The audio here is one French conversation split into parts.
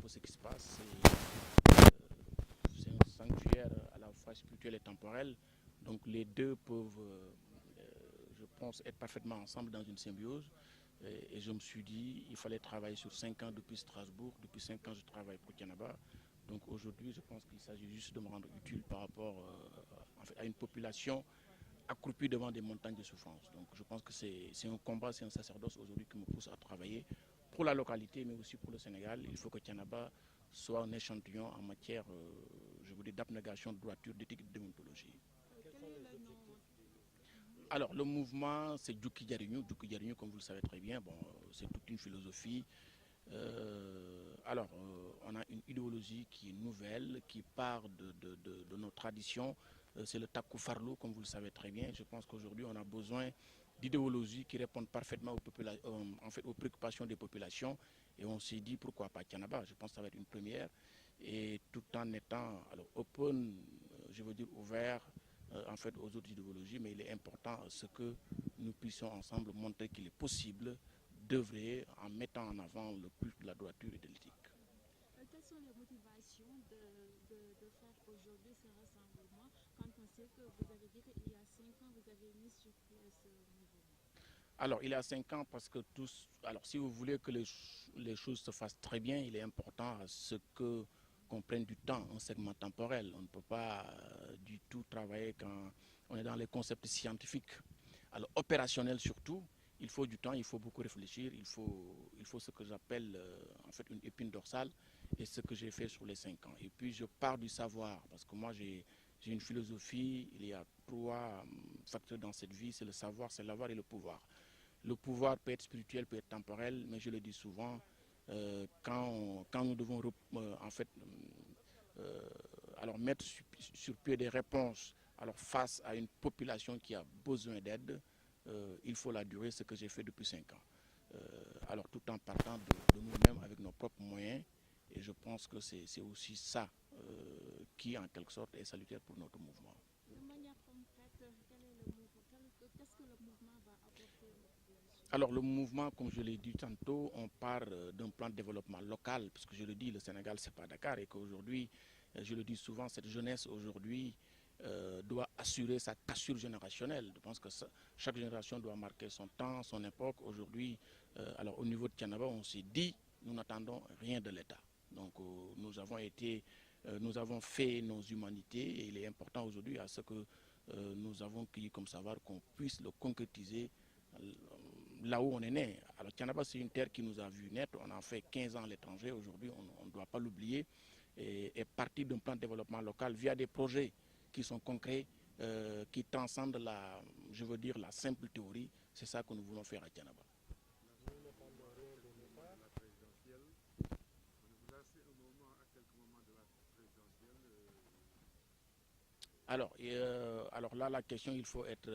peu ce qui se passe. C'est un sanctuaire à la fois spirituel et temporel. Donc les deux peuvent, je pense, être parfaitement ensemble dans une symbiose. Et je me suis dit, il fallait travailler sur 5 ans depuis Strasbourg. Depuis 5 ans, je travaille pour Thiénaba. Donc aujourd'hui, je pense qu'il s'agit juste de me rendre utile par rapport à une population accroupie devant des montagnes de souffrance. Donc je pense que c'est un combat, c'est un sacerdoce aujourd'hui qui me pousse à travailler pour la localité, mais aussi pour le Sénégal. Il faut que Thiénaba soit un échantillon en matière, je vous dis, d'abnégation, de droiture, d'éthique et de déontologie. Alors, le mouvement, c'est Djuki Djariñu. Djuki Djariñu, comme vous le savez très bien, bon, c'est toute une philosophie. On a une idéologie qui est nouvelle, qui part de nos traditions. C'est le Taku Farlou, comme vous le savez très bien. Je pense qu'aujourd'hui, on a besoin d'idéologies qui répondent parfaitement aux préoccupations des populations. Et on s'est dit, pourquoi pas Thiénaba? Je pense que ça va être une première. Et tout en étant open, je veux dire ouvert, aux autres idéologies, mais il est important ce que nous puissions ensemble montrer qu'il est possible d'œuvrer en mettant en avant le culte de la droiture et de l'éthique. Quelles sont les motivations de faire aujourd'hui ce rassemblement quand on sait que vous avez dit qu'il y a 5 ans, vous avez mis sur pied ce mouvement? Alors, il y a 5 ans, parce que si vous voulez que les choses se fassent très bien, il est important à ce qu'on prenne du temps, un segment temporel. On ne peut pas du tout travailler quand on est dans les concepts scientifiques. Alors, opérationnel surtout, il faut du temps, il faut beaucoup réfléchir, il faut ce que j'appelle une épine dorsale, et ce que j'ai fait sur les 5 ans. Et puis, je pars du savoir, parce que moi, j'ai une philosophie, il y a 3 facteurs dans cette vie, c'est le savoir, c'est l'avoir et le pouvoir. Le pouvoir peut être spirituel, peut être temporel, mais je le dis souvent, quand nous devons mettre sur pied des réponses face à une population qui a besoin d'aide, il faut la durée, ce que j'ai fait depuis 5 ans. Tout en partant de nous-mêmes avec nos propres moyens, et je pense que c'est aussi ça qui, en quelque sorte, est salutaire pour notre mouvement. De manière concrète, quel est le mouvement? Qu'est-ce que le mouvement va apporter aux populations? Alors le mouvement, comme je l'ai dit tantôt, on part d'un plan de développement local, puisque je le dis, le Sénégal, c'est pas Dakar, et qu'aujourd'hui, je le dis souvent, cette jeunesse aujourd'hui doit assurer sa cassure générationnelle. Je pense que chaque génération doit marquer son temps, son époque. Aujourd'hui, au niveau de Thiénaba, on s'est dit, nous n'attendons rien de l'État. Donc nous avons fait nos humanités, et il est important aujourd'hui à ce que nous avons cueilli comme savoir qu'on puisse le concrétiser là où on est né. Alors Thiénaba, c'est une terre qui nous a vu naître. On a fait 15 ans à l'étranger. Aujourd'hui, on ne doit pas l'oublier. Et partir d'un plan de développement local via des projets qui sont concrets, qui transcendent la simple théorie. C'est ça que nous voulons faire à Thiénaba. Alors là, la question, il faut être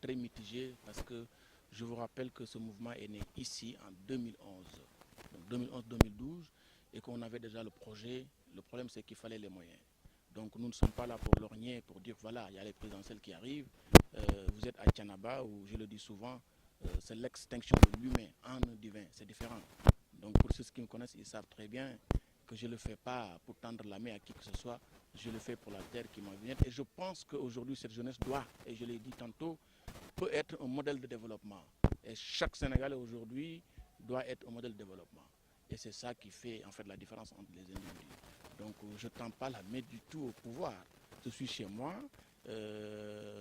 très mitigé, parce que je vous rappelle que ce mouvement est né ici en 2011, donc 2011-2012, et qu'on avait déjà le projet. Le problème, c'est qu'il fallait les moyens. Donc nous ne sommes pas là pour lorgner, pour dire voilà, il y a les présidentielles qui arrivent, vous êtes à Thiénaba, où je le dis souvent, c'est l'extinction de l'humain en un divin, c'est différent. Donc pour ceux qui me connaissent, ils savent très bien que je ne le fais pas pour tendre la main à qui que ce soit, je le fais pour la terre qui m'en vient. Et je pense qu'aujourd'hui, cette jeunesse doit, et je l'ai dit tantôt, peut être un modèle de développement. Et chaque Sénégalais aujourd'hui doit être un modèle de développement. Et c'est ça qui fait en fait la différence entre les individus. Donc je ne tends pas la main du tout au pouvoir. Je suis chez moi,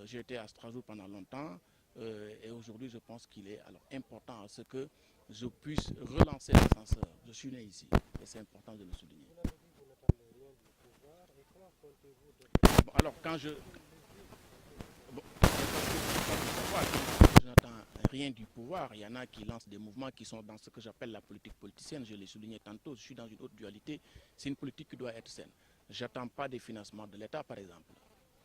j'ai été à Strasbourg pendant longtemps, et aujourd'hui je pense qu'il est important à ce que je puisse relancer l'ascenseur. Je suis né ici, et c'est important de le souligner. Bon, alors quand je... Bon, je n'attends rien du pouvoir. Il y en a qui lancent des mouvements qui sont dans ce que j'appelle la politique politicienne. Je l'ai souligné tantôt, je suis dans une autre dualité. C'est une politique qui doit être saine. Je n'attends pas des financements de l'État, par exemple.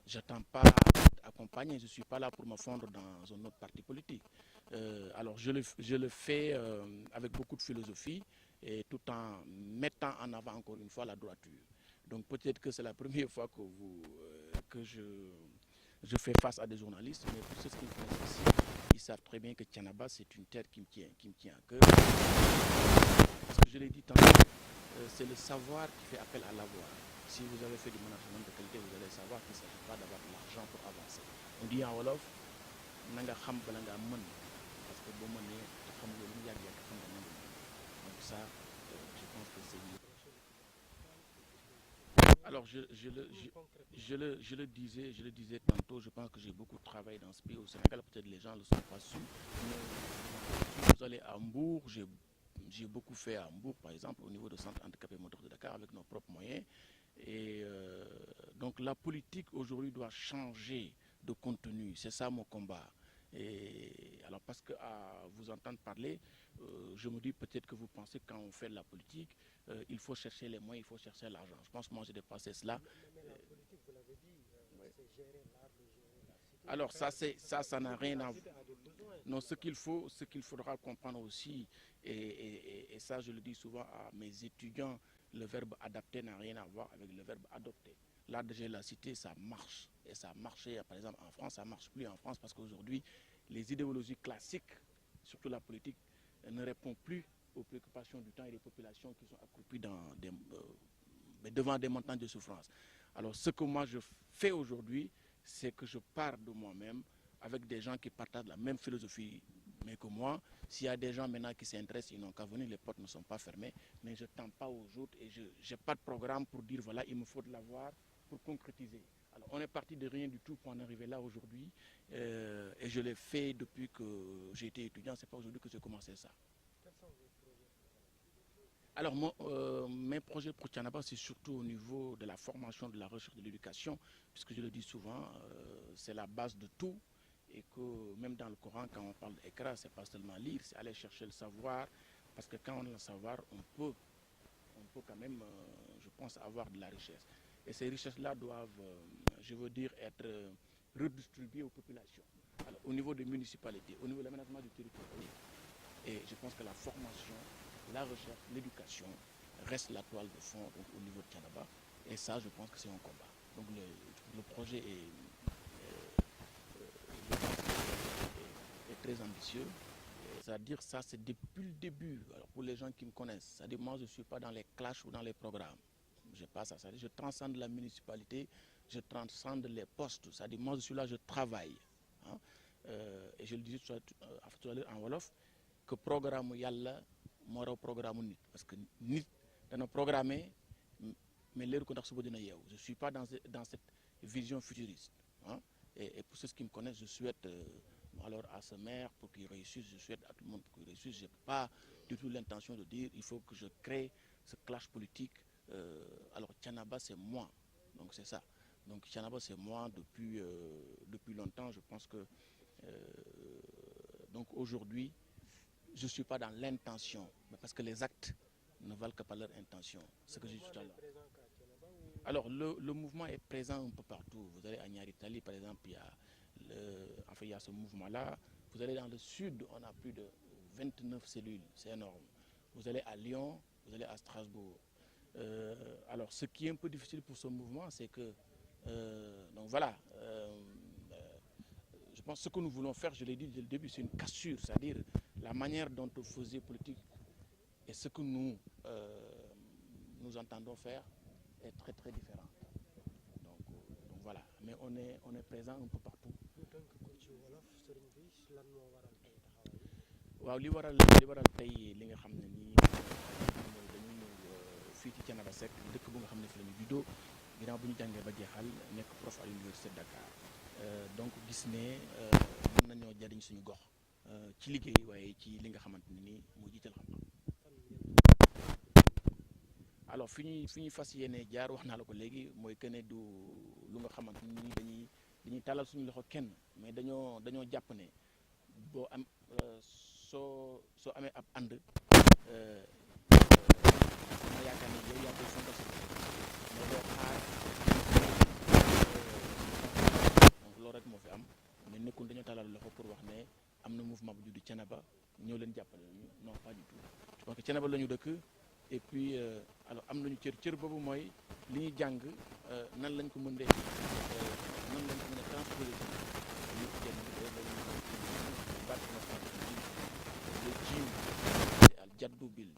Je n'attends pas à être accompagné. Je ne suis pas là pour me fondre dans un autre parti politique. Je le fais avec beaucoup de philosophie, et tout en mettant en avant encore une fois la droiture. Donc peut-être que c'est la première fois que je fais face à des journalistes, mais pour ceux qui me connaissent ici, ils savent très bien que Thiénaba, c'est une terre qui me tient à cœur. Parce que je l'ai dit tantôt, c'est le savoir qui fait appel à l'avoir. Si vous avez fait du management de qualité, vous allez savoir qu'il ne s'agit pas d'avoir de l'argent pour avancer. On dit en Wolof, nanga xam bala nga mën, parce que boo mënee te xamuloo lu mu yàgg-yàgg xam nga nangu. Donc ça, je pense que c'est mieux. Alors, je le disais tantôt, je pense que j'ai beaucoup travaillé dans ce pays au Sénégal, peut-être les gens ne le sont pas sûrs. Mais si vous allez à Hambourg, j'ai beaucoup fait à Hambourg, par exemple, au niveau de centre handicapé moteur de Dakar, avec nos propres moyens. Et donc la politique aujourd'hui doit changer de contenu, c'est ça mon combat. Et alors parce que à vous entendre parler, je me dis peut-être que vous pensez que quand on fait de la politique, il faut chercher les moyens, il faut chercher l'argent. Je pense que moi j'ai dépassé cela. Mais la politique, vous l'avez dit, c'est gérer l'art de gérer la cité. Alors ça n'a rien à voir. Non, ce qu'il faudra comprendre aussi, et ça je le dis souvent à mes étudiants, le verbe adapter n'a rien à voir avec le verbe adopter. L'art de gérer la cité, ça marche. Et ça a marché, par exemple, en France, ça ne marche plus en France parce qu'aujourd'hui, les idéologies classiques, surtout la politique, ne répondent plus aux préoccupations du temps et des populations qui sont accroupies devant des montagnes de souffrance. Alors, ce que moi je fais aujourd'hui, c'est que je pars de moi-même avec des gens qui partagent la même philosophie mais que moi. S'il y a des gens maintenant qui s'intéressent, ils n'ont qu'à venir, les portes ne sont pas fermées, mais je ne tends pas aux autres et je n'ai pas de programme pour dire voilà, il me faut de l'avoir pour concrétiser. Alors on est parti de rien du tout pour en arriver là aujourd'hui et je l'ai fait depuis que j'ai été étudiant, c'est pas aujourd'hui que j'ai commencé ça. Quels sont vos projets? Alors mes projets pour Thiénaba, c'est surtout au niveau de la formation, de la recherche, de l'éducation, puisque je le dis souvent, c'est la base de tout. Et que même dans le Coran, quand on parle d'Iqra, c'est pas seulement lire, c'est aller chercher le savoir, parce que quand on a le savoir, on peut quand même, je pense, avoir de la richesse. Et ces richesses-là doivent, je veux dire, être redistribuées aux populations. Alors, au niveau des municipalités, au niveau de l'aménagement du territoire. Et je pense que la formation, la recherche, l'éducation reste la toile de fond donc, au niveau de Thiénaba. Et ça, je pense que c'est un combat. Donc le projet est très ambitieux. C'est-à-dire ça, c'est depuis le début. Alors pour les gens qui me connaissent, c'est-à-dire moi, je ne suis pas dans les clashs ou dans les programmes. Je passe à ça. Je transcende la municipalité, je transcende les postes. C'est-à-dire moi, je suis là, je travaille. Hein? Et je le disais tout à l'heure en Wolof, que programme yalla, moi, programme nit. Parce que nit, dans nos programmes, mais l'heure qu'on a je ne suis pas dans cette vision futuriste. Hein? Et pour ceux qui me connaissent, je souhaite alors à ce maire pour qu'il réussisse, je souhaite à tout le monde pour qu'il réussisse. Je n'ai pas du tout l'intention de dire il faut que je crée ce clash politique. Alors Thiénaba, c'est moi. Donc c'est ça. Donc Thiénaba, c'est moi depuis longtemps. Je pense que donc aujourd'hui, je ne suis pas dans l'intention, mais parce que les actes ne valent que par leur intention. Ce que j'ai dit tout à l'heure. Alors le mouvement est présent un peu partout. Vous allez à Nyaritali, par exemple, il y a ce mouvement-là. Vous allez dans le sud, on a plus de 29 cellules, c'est énorme. Vous allez à Lyon, vous allez à Strasbourg. Alors ce qui est un peu difficile pour ce mouvement, c'est que, donc voilà, je pense que ce que nous voulons faire, je l'ai dit dès le début, c'est une cassure, c'est-à-dire la manière dont on faisait politique et ce que nous entendons faire est très très différent. Donc voilà, mais on est présent un peu partout. waaw li waral tey li nga xam ne nii dañu ñëw fii ci Thiénaba Seck dëkk bu nga xam ne fi la ñu juddoo ginnaaw bu ñu jàngee ba jeexal nekk prof à l'université de Dakar donc gis ne mën nañoo jariñ suñu gox ci liggéey waaye ci li nga xamante ne nii moo jiital xam-xam. alors fi ñuy fas yéene jaar wax naa la ko léegi mooy que ne du lu nga xamante ni dañuy tàllal suñu loxo kenn mais dañoo jàpp ne boo am soo amee ab ànd ma yaakaar ne yow yaa koy fondé mais doo xaar donc loolu rek moo fi am mais nekkul dañoo tàllal loxo pour wax ne am na mouvement bu juddu Thiénaba ñëw leen jàppale ñu non pas du tout je pense que Thiénaba la ñu dëkk et puis alors am nañu cër boobu mooy li ñuy jàng nan lañ ko mën a transposer ñu jëm al jaddu bil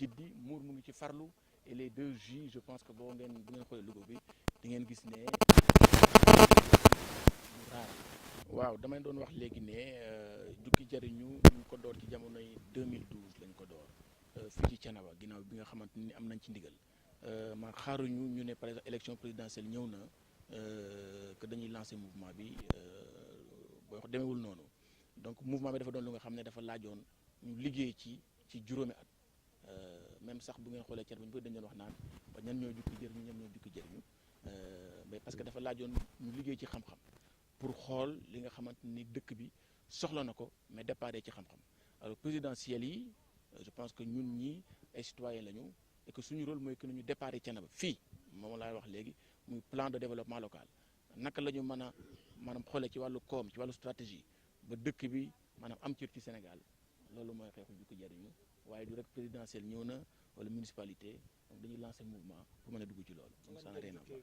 Kiddi Mbour mu ngi ci farlu et les 2 J je pense que bu ngeen xoolee logo bi di ngeen gis ne raar waaw damay doon wax léegi ne jukki jariñu ñu ngi ko door ci jamonoy 2012 lañ ko door fii ci Thiénaba ginnaaw bi nga xamante ni am nañ ci ndigal ma xaaruñu ñu ne par exemple élection présidentielle ñëw na que dañuy lancer mouvement bi booy wax demeewul noonu donc mouvement bi dafa doon lu nga xam ne dafa laajoon ñu liggéey ci juróomi at même sax bu ngeen xoolee cer bu ñu koy dañ doon wax naan ba ñan ñoo jukki jëriñu ñan ñoo jukki jëriñu mais parce que dafa laajoon ñu liggéey ci xam-xam pour xool li nga xamante ni dëkk bi soxla na ko mais déparé ci xam-xam alors présidentielle yi je pense que ñun ñi ay citoyens lañu et que suñu rôle mooy que ñu déparé Thiénaba fii moom laay wax léegi muy plan de développement local naka la ñu mën a maanaam xoolee ci wàllu koom ci wàllu stratégie ba dëkk bi maanaam am cër ci Sénégal loolu mooy xeexu jukki jariñu waaye du rek présidentielle ñëw na wala municipalité donc dañuy lancer mouvement pour mën a dugg ci loolu donc ça n'a rien à voir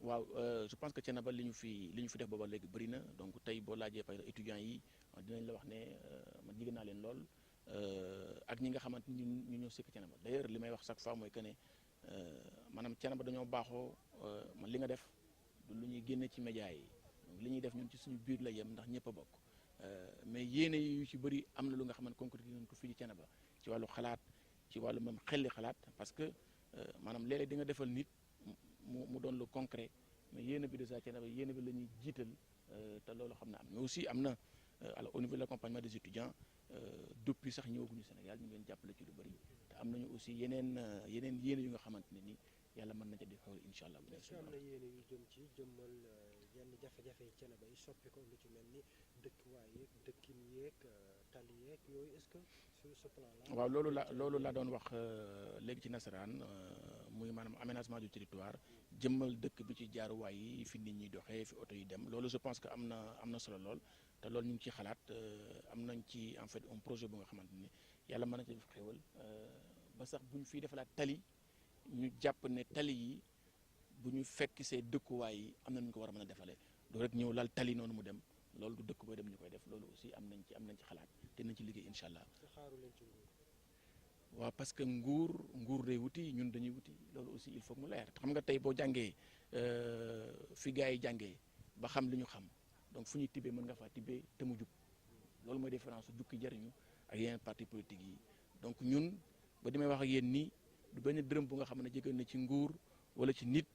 waaw je pense que Thiénaba li ñu fi def booba léegi bëri na donc tey boo laajee par exemple étudiants yi dinañ la wax ne man jigéen naa leen lool ak ñi nga xamante ni ñu ñoo sëkk Thiénaba d'ailleurs li may wax chaque fois mooy que ne maanaam Thiénaba dañoo baaxoo man li nga def du lu ñuy génne ci médias yi donc li ñuy def ñun ci suñu biir la yem ndax ñëpp a bokk mais yéene yu ci bëri am na lu nga xamante concrétisé nañ ko fii ci Thiénaba ci wàllu xalaat ci wàllu même xelli xalaat parce que maanaam léeg-léeg di nga defal nit mu doon lu concret mais yéene bi déjà Thiénaba yéene bi la ñuy jiital te loolu xam na am mais aussi am na alors au niveau de l'accompagnement des étudiants depuis sax ñëwaguñu Sénégal ñu ngi leen jàppale ci lu bëri te am nañu aussi yeneen yéene yu nga xamante ne ni yàlla mën na ca di xew incha allah. am na yéene yu jëm ci jëmmal yenn jafe-jafe yi Thiénaba yi soppi ko lu ci mel ni dëkkuwaay yeeg dëkkin yeeg tali yeeg yooyu est-ce que sur ce plan là. waaw loolu la doon wax léegi ci nasaraan muy maanaam aménagement du territoire jëmmal dëkk bi ci jaaruwaay yi fi nit ñi doxee fi oto yi dem loolu je pense que am na solo lool te loolu ñu ngi ci xalaat am nañ ci en fait un projet bu nga xamante ni yàlla mën na ci def xéwal ba sax bu ñu fiy defalaat tali ñu jàpp ne tali yi bu ñu fekk see dëkkuwaay yi am na nu ñu ko war a mën a defalee doo rek ñëw lal tali noonu mu dem loolu du dëkk booy dem ñu koy def loolu aussi am nañ ci xalaat te nañ ci liggéey incha allah. waaw parce que nguur day wuti ñun dañuy wuti loolu aussi il faut mu leer xam nga tey boo jàngee fi gars yi jàngee ba xam li ñu xam donc fu ñuy tibbee mën nga faa tibbee te mu jub loolu mooy différence su jukki jariñu ak yeneen parti politique yi donc ñun ba dimay wax ak yéen nii du benn dërëm bu nga xam ne jóge na ci nguur wala ci nit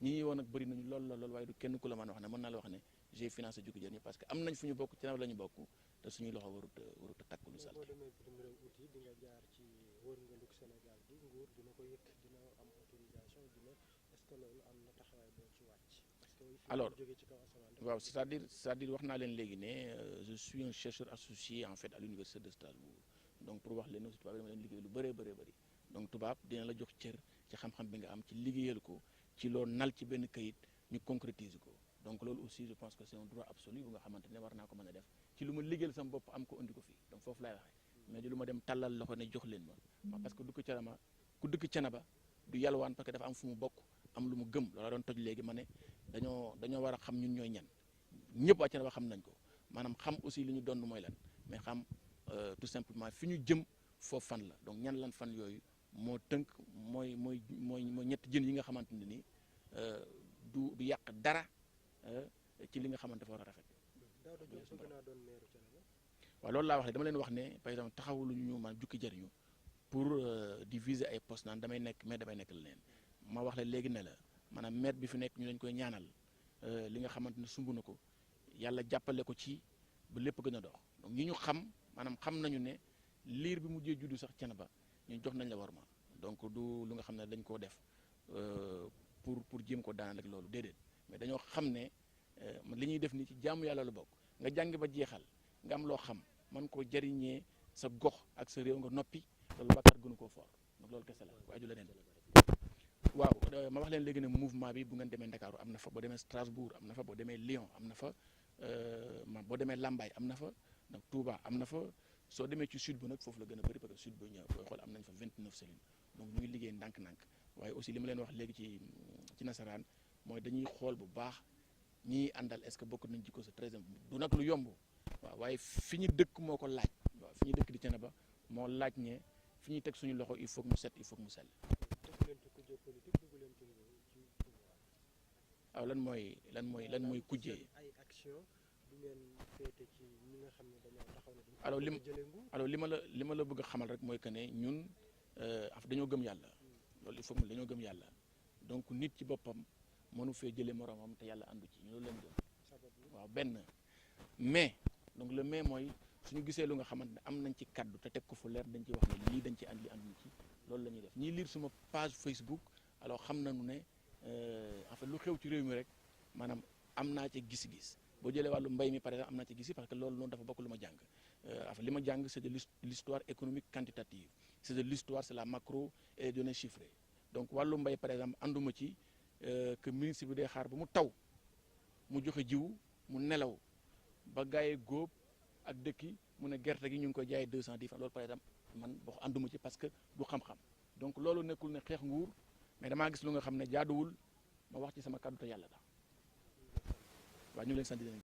ñi woon nag bëri nañu lool waaye du kenn ku la mën a wax ne mën naa la wax ne j'ai financé jukki jariñu parce que am nañ fu ñu bokk Thiénaba la ñu bokk te suñuy loxo warut a takk lu sal wër nga luk Sénégal bi nguur dina ko yëkk dina am autorisation dina est-ce que loolu am na taxawaay boo ci wàcc parce que alors jóge ci kaw asamaan waaw c'est-à-dire wax naa leen léegi ne je suis un chercheur associé en fait à l'université de Strasbourg donc pour wax leen aussi tubaab dama leen liggéey lu bëree bëri donc tubaab dina la jox cër ci xam-xam bi nga am ci liggéeyal ko ci loo nal ci benn kayit ñu concrétiser ko donc loolu aussi je pense que c'est un droit absolu bu nga xamante ne war naa ko mën a def ci lu ma liggéeyal sama bopp am ko indi ko fii donc foofu laay waxee mais di lu ma dem tàllal loxo ne jox leen ma parce que ku dëkk Thiénaba du yalwaan parce que dafa am fu mu bokk am lu mu gëm loola doon toj léegi ma ne dañoo war a xam ñun ñooy ñan ñëpp waa Thiénaba xam nañ ko maanaam xam aussi li ñu doon mooy lan mais xam tout simplement fi ñu jëm foofu fan la donc ñan lan fan yooyu moo tënk mooy ñetti jën yi nga xamante ne ni du yàq dara ci li nga xamante dafa war a rafet. waaw loolu laa wax dama leen wax ne par exemple taxawulu ñu maanaam jukki jariñu pour di viser ay postes naan damay nekk leneen ma wax la léegi ne la maanaam maire bi fi nekk ñu dañ koy ñaanal li nga xamante ne sumb na ko yàlla jàppale ko ci ba lépp gën a dox donc ñi ñu xam maanaam xam nañu ne liir bi mujjee juddu sax Thiénaba ñu jox nañ la war ma donc du lu nga xam ne dañ koo def pour jéem ko daanal ak loolu déedéet mais dañoo xam ne li ñuy def nii ci jaamu yàlla la bokk nga jàng ba jeexal nga am loo xam man koo jariñee sa gox ak sa réew nga noppi loolu bàkkaar gënu koo fort donc loolu kese la waaye du leneen waaw ma wax leen léegi ne mouvement bi bu ngeen demee Ndakaaru am na fa boo demee Strasbourg am na fa boo demee Lyon am na fa boo demee Lambaye am na fa donc Touba am na fa soo demee ci sud ba nag foofu la gën a bëri parce que sud ba ñëw booy xool am nañ fa 29 cellules donc ñu ngi liggéey ndànk-ndànk waaye aussi li ma leen wax léegi ci nasaraan mooy dañuy xool bu baax ñi àndal est-ce que bokk nañ ci ko c'est très important du nag lu yomb waaw waaye fi ñu dëkk moo ko laaj waaw fi ñu dëkk di Thiénaba moo laaj ne fi ñuy teg suñu loxo il faut que mu set il faut que mu sell. dugg leen ci kujje politique dugg leen ci pouvoir. waaw lan mooy kujjee. ay action du ngeen féete ci ñi nga xam ne dañoo taxaw ne alors dañu jëlee nguur. alors li ma la bëgg a xamal rek mooy que ne ñun dañoo gëm yàlla loolu il faut que dañoo gëm yàlla donc nit ci boppam mënu fee jëlee moromam te yàlla àndu ci ñu loolu lañ gëm. waaw benn mais donc le mais mooy suñu gisee lu nga xamante ne am nañ ci kaddu te teg ko fu leer dañ ci wax ne lii dañ ci andi ànduñ ci loolu la ñuy def ñiy lire suma page Facebook alors xam nañu ne en fait lu xew ci réew mi rek maanaam am naa ci gis-gis boo jëlee wàllu mbay mi par exemple am naa ci gis parce que loolu noonu dafa bokk lu ma jàng en fait li ma jàng c'est de l'histoire économique quantitative c'est de l'histoire c'est la macro et les données chiffrées donc wàllu mbay par exemple ànduma ci que ministre bi day xaar ba mu taw mu joxe jiw mu nelaw ba gaayee góob ak dëkki mu ne gerte gi ñu ngi koy jaayee 210 francs loolu par exemple man boo ànduma ci parce que du xam-xam donc loolu nekkul ne xeex nguur mais damaa gis lu nga xam ne jaaduwul ma wax ci sama kàddu te yàlla tax waaw ñu ngi leen sant di leen